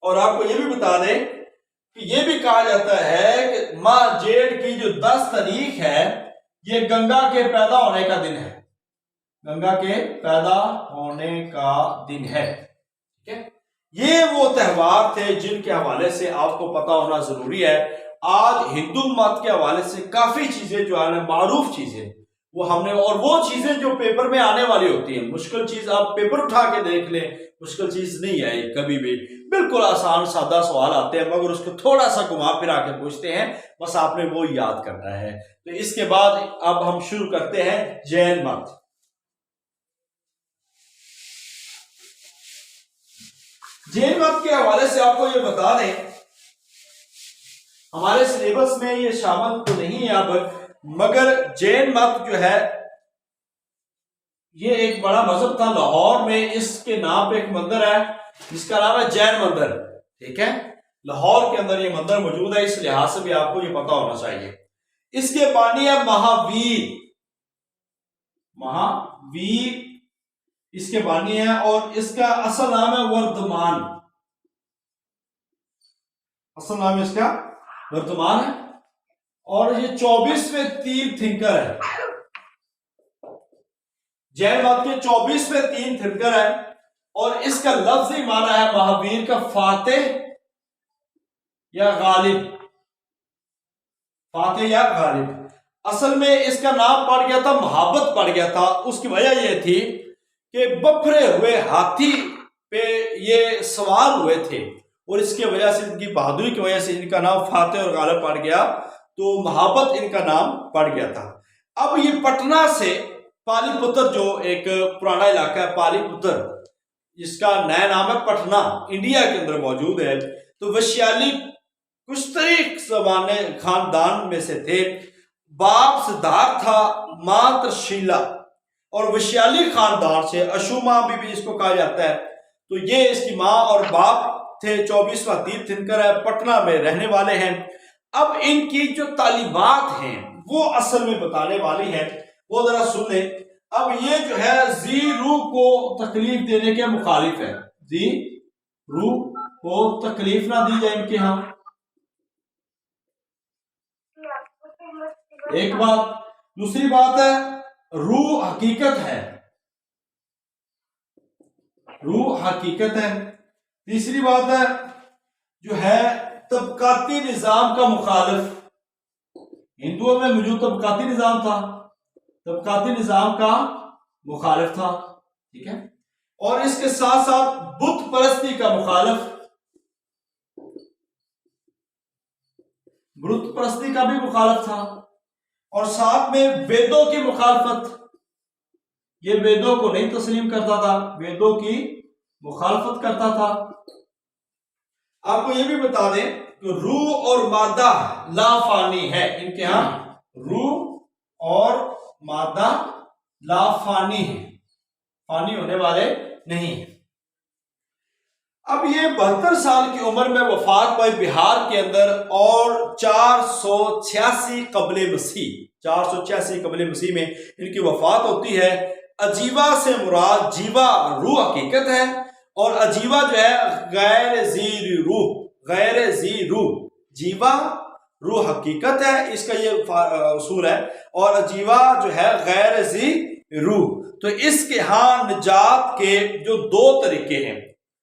और आपको ये भी बता दें कि ये भी कहा जाता है कि माह जेठ की जो 10 तारीख है ये गंगा के पैदा होने का दिन है, गंगा के पैदा होने का दिन है। ठीक है, ये वो त्यौहार थे जिनके हवाले से आपको पता होना जरूरी है। आज हिंदू मत के हवाले से काफी चीजें जो है मारूफ चीजें वो हमने, और वो चीजें जो पेपर में आने वाली होती हैं, मुश्किल चीज आप पेपर उठा के देख लें, मुश्किल चीज नहीं है कभी भी, बिल्कुल आसान सादा सवाल आते हैं, मगर उसको थोड़ा सा घुमा फिरा के पूछते हैं, बस आपने वो याद करना है। तो इसके बाद अब हम शुरू करते हैं जैन मत। जैन मत के हवाले से आपको ये बता दें, हमारे सिलेबस में ये शामिल तो नहीं है अब, मगर जैन मत जो है ये एक बड़ा मजहब था लाहौर में। इसके नाम पे एक मंदिर है जिसका नाम है जैन मंदिर। ठीक है, लाहौर के अंदर ये मंदिर मौजूद है, इस लिहाज से भी आपको ये पता होना चाहिए। इसके बानी है महावीर इसके बानी है, और इसका असल नाम है वर्धमान। असल नाम इसका वर्धमान है, और ये 24वें तीर्थंकर है। जैन मत के 24वें तीर्थंकर है, और इसका लफ्जी माना है महावीर का फातेह या गालिब। फातेह या गालिब। असल में इसका नाम पड़ गया था, महाबत पड़ गया था। उसकी वजह यह थी कि बफरे हुए हाथी पे ये सवार हुए थे, और इसकी वजह से, इनकी बहादुरी की वजह से इनका नाम फातेह और गालिब पड़ गया, तो महाबत इनका नाम पड़ गया था। अब ये पटना से पालीपुत्र, जो एक पुराना इलाका है पालीपुत्र, जिसका नया नाम है पटना, इंडिया के अंदर मौजूद है। तो वैशाली कुश्तरी जमाने खानदान में से थे। बाप सिद्धार्थ था, मां त्रशीला, और वैशाली खानदान से अशुमा भी इसको कहा जाता है। तो ये इसकी मां और बाप थे। 24वां तीर्थंकर है, पटना में रहने वाले हैं। अब इनकी जो तालीमात हैं वो असल में बताने वाली है, वो जरा सुन ले। अब ये जो है जी रूह को तकलीफ देने के मुखालिफ है। जी रूह को तकलीफ ना दी जाए इनके यहां, एक बात। दूसरी बात है रूह हकीकत है, रूह हकीकत है। तीसरी बात है जो है तबकाती निजाम का मुखालिफ। हिंदुओं में मौजूद तबकाती निजाम था, तबकाती निजाम का मुखालिफ था, ठीक है। और इसके साथ साथ बुत परस्ती का मुखालिफ, बुत परस्ती का भी मुखालिफ था, और साथ में वेदों की मुखालफत। ये वेदों को नहीं तस्लीम करता था, वेदों की मुखालफत करता था। आपको ये भी बता दें कि रूह और मादा लाफानी है इनके यहां, रूह और मादा लाफानी है, फानी होने वाले नहीं है। अब ये 72 साल की उम्र में वफात पाई बिहार के अंदर, और 486 कबले मसीह, 486 कबले मसीह में इनकी वफात होती है। अजीवा से मुराद जीवा रूह हकीकत है, और अजीवा जो है गैर जी रूह, गैर जी रूह, जीवा रूह हकीकत है, इसका ये उसूल है। और अजीवा जो है गैर जी रूह। तो इसके यहां निजात के जो दो तरीके हैं,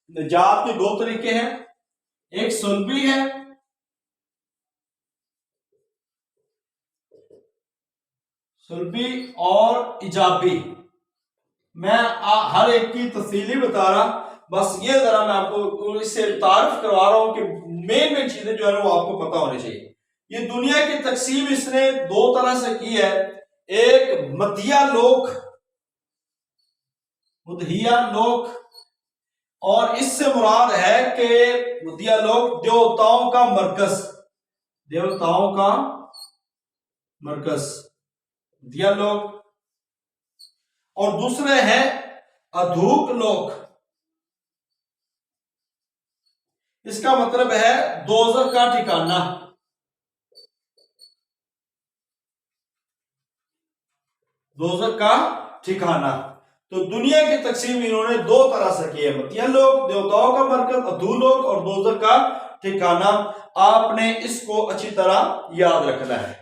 निजात के दो तरीके हैं, एक सुलभी है, सुलभी और इजाबी। मैं हर एक की तफसीली बता रहा, बस ये जरा मैं आपको इससे तारुफ करवा रहा हूं कि मेन चीजें जो है ना वो आपको पता होनी चाहिए। ये दुनिया की तकसीम इसने दो तरह से की है, एक मदिया लोक, मुदहिया लोक, और इससे मुराद है कि मदिया लोक देवताओं का मरकज, देवताओं का मरकज मदिया लोक। और दूसरे हैं अधूक लोक, इसका मतलब है दोजख का ठिकाना, दोजख का ठिकाना। तो दुनिया की तकसीम इन्होंने दो तरह से की है, मतिया लोक देवताओं का मरकज, अधूलोक और दोजख का ठिकाना। आपने इसको अच्छी तरह याद रखना है।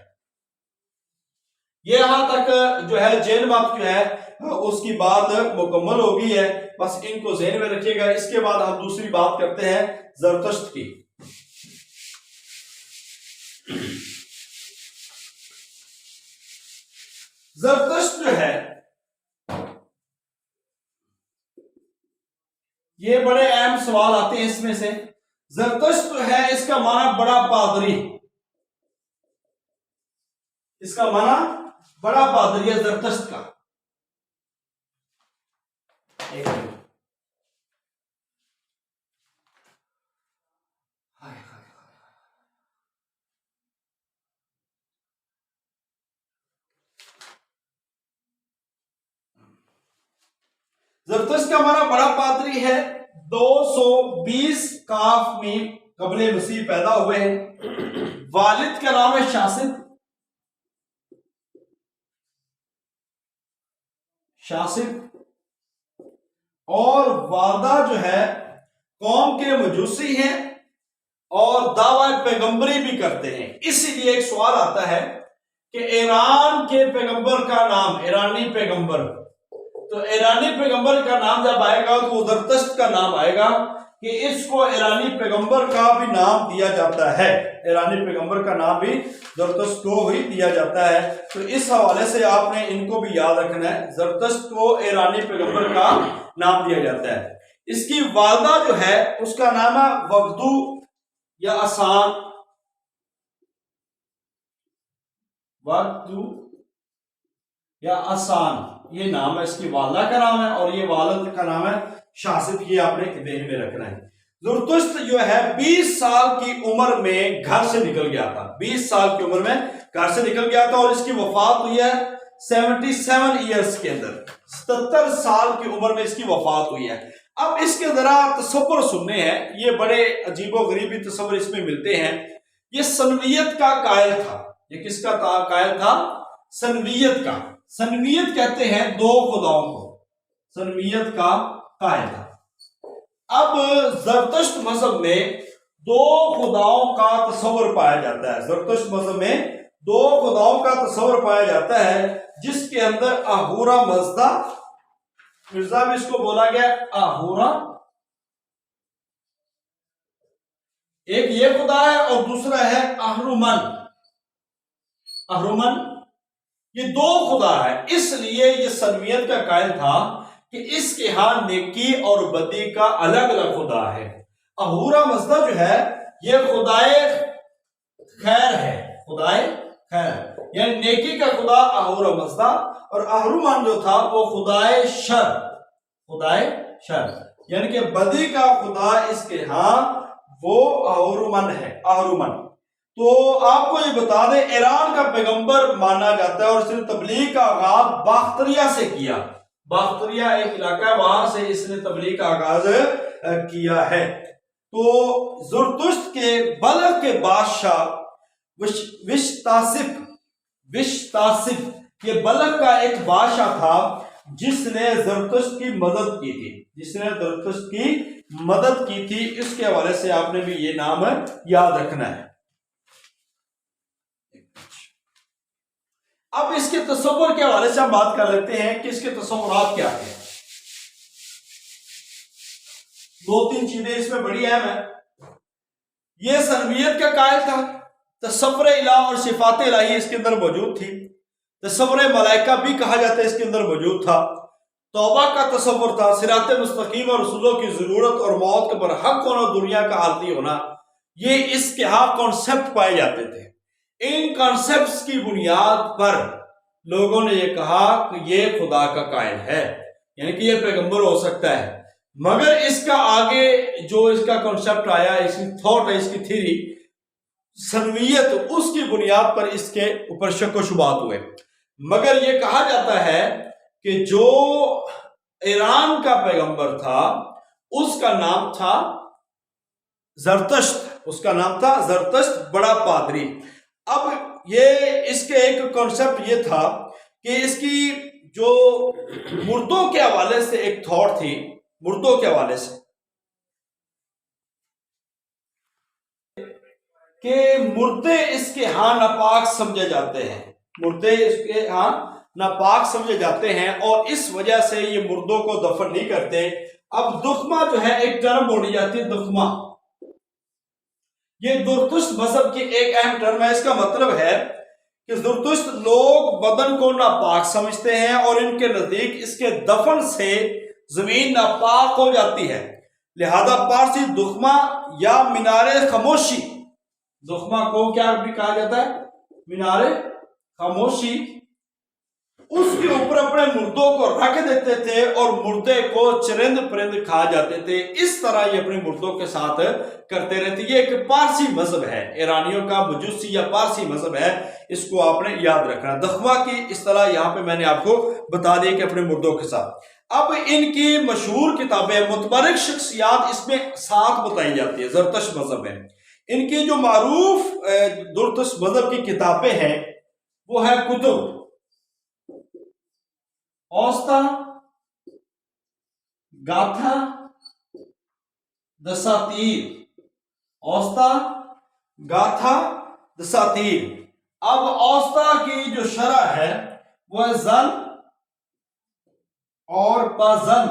ये यहां तक जो है जैन मत जो है उसकी बात मुकम्मल हो गई है, बस इनको ज़हन में रखिएगा। इसके बाद हम दूसरी बात करते हैं ज़रतुश्त की। ज़रतुश्त जो है ये बड़े अहम सवाल आते हैं इसमें से। ज़रतुश्त जो है इसका माना बड़ा पादरी, इसका माना बड़ा पादरी है ज़रतुश्त का। ज़रतुश्त का माना बड़ा पादरी है। 220 काफ में कबले मसीह पैदा हुए हैं। वालिद का नाम है शासिद, शासिद, और वादा जो है कौम के मजूसी हैं और दावा पैगंबरी भी करते हैं। इसीलिए एक सवाल आता है कि ईरान के पैगंबर का नाम, ईरानी पैगंबर, तो ईरानी पैगंबर का नाम जब आएगा तो वो जरतश्त का नाम आएगा कि इसको ईरानी पैगंबर का भी नाम दिया जाता है, ईरानी पैगंबर का नाम भी जरतश्त को ही दिया जाता है। तो इस हवाले से आपने इनको भी याद रखना है, जरतश्त को ईरानी पैगंबर का नाम दिया जाता है। इसकी वालदा जो है उसका नाम है वगदू या आसान, वगदू या आसान, ये नाम है, इसकी वालदा का नाम है और ये वालद का नाम है शासिब। ये आपने ध्यान में रखना है। जुरतुश्त जो है 20 साल की उम्र में घर से निकल गया था, 20 साल की उम्र में घर से निकल गया था और इसकी वफात हुई है 77 ईयर्स के अंदर, 77 साल की उम्र में इसकी वफात हुई है। अब इसके जरा तसव्वुर सुनने हैं, ये बड़े अजीबो गरीबी तसव्वुर इसमें मिलते हैं। ये सनवियत का कायल था। ये किसका कायल था? सनवियत का। सनवियत कहते हैं दो खुदाओं को, सनवियत का कायल था। अब जरतुश्त मजहब में दो खुदाओं का तस्वर पाया जाता है। जरतुश्त मजहब में दो खुदाओं का तस्वर पाया जाता है जिसके अंदर आहूरा मजदा, मिर्जा में इसको बोला गया आहूरा, एक ये खुदा है और दूसरा है अहरुमन। अहरुमन, ये दो खुदा है। इसलिए ये सनवियत का कायल था कि इसके यहां नेकी और बदी का अलग अलग खुदा है। अहूरा मजदा जो है ये खुदाए खैर है, खुदाए खैर, यानी नेकी का खुदा अहूरा मजदा, और अहरुमन जो था वो खुदाए शर, खुदाए शर, यानी कि बदी का खुदा इसके यहां वो अहरुमन है, अहरुमन। तो आपको ये बता दें, ईरान का पैगंबर माना जाता है और इसने तबलीग का आगाज बाख्तरिया से किया। बाख्तरिया एक इलाका है, वहां से इसने तबलीग का आगाज किया है। तो जुरतुश्त के बलख के बादशाह विश्तासिफ, ये बलख का एक बादशाह था जिसने जरतुश्त की मदद की थी, जिसने जरतुश्त की मदद की थी। इसके हवाले से आपने भी ये नाम याद रखना है। अब इसके तस्वुर के हवाले से हम बात कर लेते हैं कि इसके तस्वुरात क्या है। दो तीन चीजें इसमें बड़ी अहम है। यह सनवियत का कायल था, तसव्वुर इलाह और सिफात इलाही इसके अंदर मौजूद थी। तसव्वुर मलाइका भी कहा जाता है इसके अंदर मौजूद था। तौबा का तसव्वुर था, सिरात मुस्तकीम और रसूलों की जरूरत और मौत के बरहक होना, दुनिया का आलती होना, ये इसके यहां कॉन्सेप्ट पाए जाते थे। इन कॉन्सेप्ट्स की बुनियाद पर लोगों ने यह कहा कि यह खुदा का कायल है, यानी कि यह पैगंबर हो सकता है। मगर इसका आगे जो इसका कॉन्सेप्ट आया, इसकी थॉट है, इसकी थ्योरी सनवियत, उसकी बुनियाद पर इसके ऊपर शक व शुबात हुए। मगर यह कहा जाता है कि जो ईरान का पैगंबर था उसका नाम था जरतश्त, उसका नाम था जरतश्त, बड़ा पादरी। अब ये इसके एक कॉन्सेप्ट ये था कि इसकी जो मुर्दों के हवाले से एक थॉट थी, मुर्दों के हवाले से कि मुर्दे इसके यहां नापाक समझे जाते हैं, मुर्दे इसके यहां नापाक समझे जाते हैं और इस वजह से ये मुर्दों को दफन नहीं करते। अब दुख्मा जो है एक टर्म बोली जाती है, दुख्मा, ये जुरतुश्त मजहब की एक अहम टर्म है। इसका मतलब है कि जुरतुश्त लोग बदन को नापाक समझते हैं और इनके नजदीक इसके दफन से जमीन नापाक हो जाती है। लिहाजा पारसी दुख्मा या मीनारे खामोशी, दुख्मा को क्या भी कहा जाता है? मीनारे खामोशी, उसके ऊपर अपने मुर्दों को रख देते थे और मुर्दे को चरिंद परिंद खा जाते थे। इस तरह ये अपने मुर्दों के साथ करते रहते। ये एक पारसी मजहब है, ईरानियों का मजूसी या पारसी मजहब है, इसको आपने याद रखना। दख्वा की इस तरह यहां पे मैंने आपको बता दिया कि अपने मुर्दों के साथ। अब इनकी मशहूर किताबें, मुतबरक शख्सियात इसमें 7 बताई जाती है जरतुश्त मजहब में। इनकी जो मारूफ जुरतुश्त मजहब की किताबें हैं वो है कुतुब औस्ता, गाथा दसातीर, औस्ता गाथा दसातीर। अब औस्ता की जो शरह है वह जन और पाजन,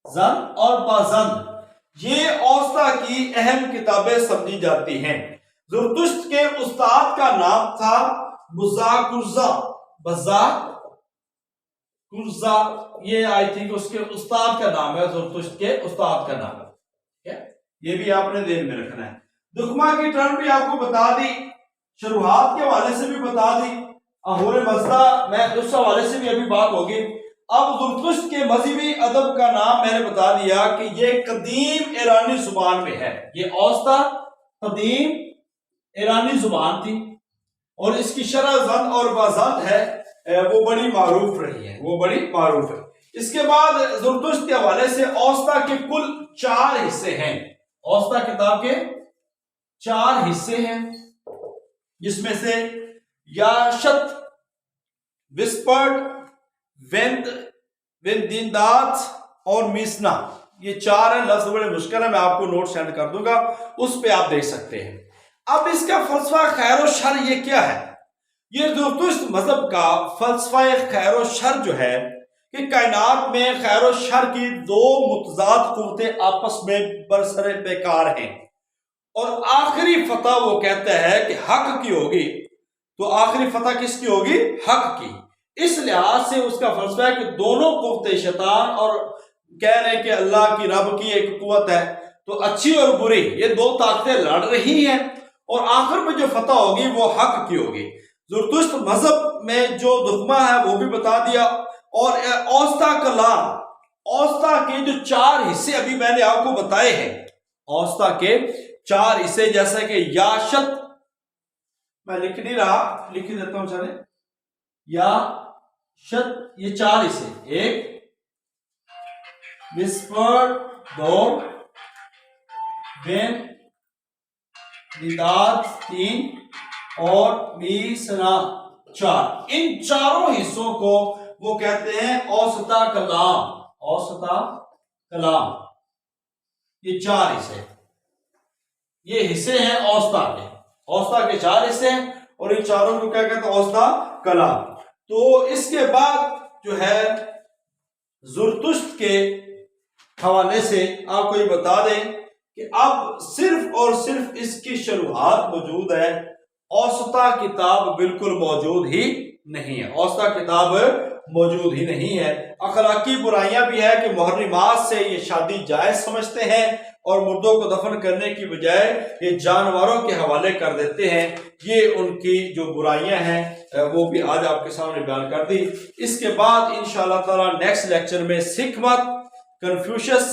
जन और पाजन, ये औस्ता की अहम किताबें समझी जाती हैं। ज़रतुश्त के उस्ताद का नाम था बुज़ाकुर्जा, बज़ाकुर्जा, ये आई थिंक उसके उस्ताद का नाम है, ज़रतुश्त के उस्ताद का नाम है। ठीक है, ये भी आपने ध्यान में रखना है। दुख्मा की टर्म भी आपको बता दी, शुरुआत के हवाले से भी बता दी, अहूर मज़दा मैं उस हवाले से भी अभी बात होगी। अब ज़रतुश्त के मज़हबी अदब का नाम मैंने बता दिया कि ये कदीम ईरानी जुबान में है। ये औस्ता कदीम ईरानी जुबान थी और इसकी शरह जन और वज़न है, वो बड़ी मारूफ रही है, वो बड़ी मारूफ है। इसके बाद ज़रतुश्त के हवाले से औस्ता के कुल 4 हिस्से हैं। औस्ता किताब के 4 हिस्से हैं, जिसमें से याशत, विस्पर्ड, वेंदिंदात और मीसना, ये 4 हैं। लफ्ज बड़े मुश्किल है, मैं आपको नोट सेंड कर दूंगा, उस पे आप देख सकते हैं। अब इसका फलसफा खैर और शर ये क्या है? ये ज़रतुश्त मजहब का फलसफा खैर और शर जो है कि कायनात में खैर और शर की 2 मुतजाद कुव्वतें आपस में बरसरे बेकार हैं, और आखिरी फतह वो कहता है कि हक की होगी। तो आखिरी फतह किसकी होगी? हक की। इस लिहाज से उसका फलसफा है कि दोनों कुव्वतें, शैतान और कह रहे हैं कि अल्लाह की रब की एक कुव्वत है, तो अच्छी और बुरी ये 2 ताकतें लड़ रही हैं, और आखिर में जो फतह होगी वो हक की होगी। ज़रतुश्त मजहब में जो दुख्मा है वो भी बता दिया। और औस्ता कलाम, औस्ता के जो 4 हिस्से अभी मैंने आपको बताए हैं, औस्ता के 4 हिस्से, जैसे कि याशत, मैं लिख नहीं रहा, लिख ही देता हूं चले, याशत, ये 4 हिस्से, 1 विस्पर्ड, 2 बेन दिदाद, 3 और मीसना, 4। इन चारों हिस्सों को वो कहते हैं औसता कलाम, औसता कलाम। ये 4 हिस्से, ये हिस्से हैं औस्ता के। औस्ता के 4 हिस्से हैं और इन चारों को क्या कहते हैं? औस्ता कलाम। तो इसके बाद जो है ज़रतुश्त के हवाले से आपको ये बता दें कि अब सिर्फ और सिर्फ इसकी शुरुआत मौजूद है, औसता किताब बिल्कुल मौजूद ही नहीं है, औसता किताब मौजूद ही नहीं है। अखलाकी बुराइयां भी है कि मुहर्रिमात से ये शादी जायज समझते हैं और मुर्दों को दफन करने की बजाय ये जानवरों के हवाले कर देते हैं। ये उनकी जो बुराइयां हैं वो भी आज आपके सामने बयान कर दी। इसके बाद इंशाअल्लाह ताला नेक्स्ट लेक्चर में सिख मत, कन्फ्यूशस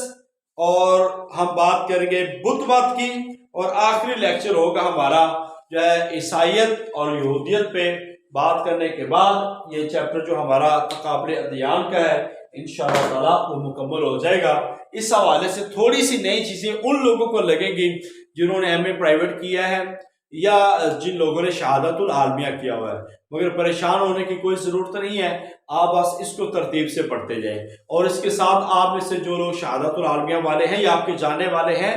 और हम बात करेंगे बुद्ध मत की, और आखिरी लेक्चर होगा हमारा जो है ईसाइयत और यहूदियत पे। बात करने के बाद ये चैप्टर जो हमारा तकाबले अदियान का है इंशाअल्लाह ताला वो मुकम्मल हो जाएगा। इस हवाले से थोड़ी सी नई चीज़ें उन लोगों को लगेंगी जिन्होंने एमए प्राइवेट किया है या जिन लोगों ने शहादतुल आलमिया किया हुआ है, मगर परेशान होने की कोई ज़रूरत नहीं है। आप बस इसको तरतीब से पढ़ते जाएं, और इसके साथ आप में से जो लोग शहादतुल आलमिया वाले हैं या आपके जानने वाले हैं,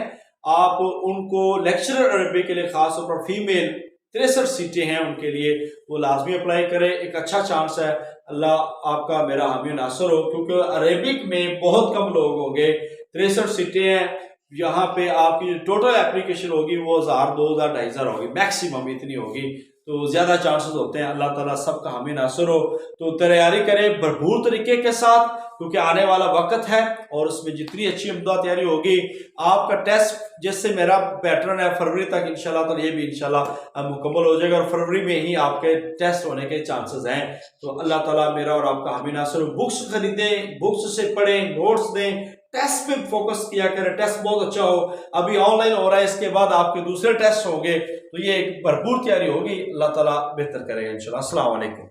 आप उनको लेक्चरर अरबी के लिए ख़ास तौर पर फीमेल 63 सीटें हैं, उनके लिए वो लाजमी अप्लाई करें। एक अच्छा चांस है, अल्लाह आपका मेरा हामी नासर हो, क्योंकि अरेबिक में बहुत कम लोग होंगे। 63 सीटें हैं, यहाँ पे आपकी टोटल एप्लीकेशन होगी वो 1000, 2000, 2500 होगी, मैक्सिमम इतनी होगी, तो ज़्यादा चांसेस होते हैं। अल्लाह ताला सबका हामी नासर हो। तो तैयारी करें भरपूर तरीके के साथ, क्योंकि आने वाला वक्त है और उसमें जितनी अच्छी उम्दा तैयारी होगी। आपका टेस्ट जैसे मेरा पैटर्न है फरवरी तक इंशाल्लाह, तो ये भी इंशाल्लाह मुकम्मल हो जाएगा और फरवरी में ही आपके टेस्ट होने के चांसेस हैं। तो अल्लाह ताला मेरा और आपका हामी नासर हो। बुक्स खरीदें, बुक्स से पढ़ें, नोट्स दें, टेस्ट पे फोकस किया करें, टेस्ट बहुत अच्छा हो। अभी ऑनलाइन हो रहा है, इसके बाद आपके दूसरे टेस्ट होंगे, तो ये एक भरपूर तैयारी होगी। अल्लाह ताला बेहतर करेगा इंशाल्लाह। अस्सलाम वालेकुम।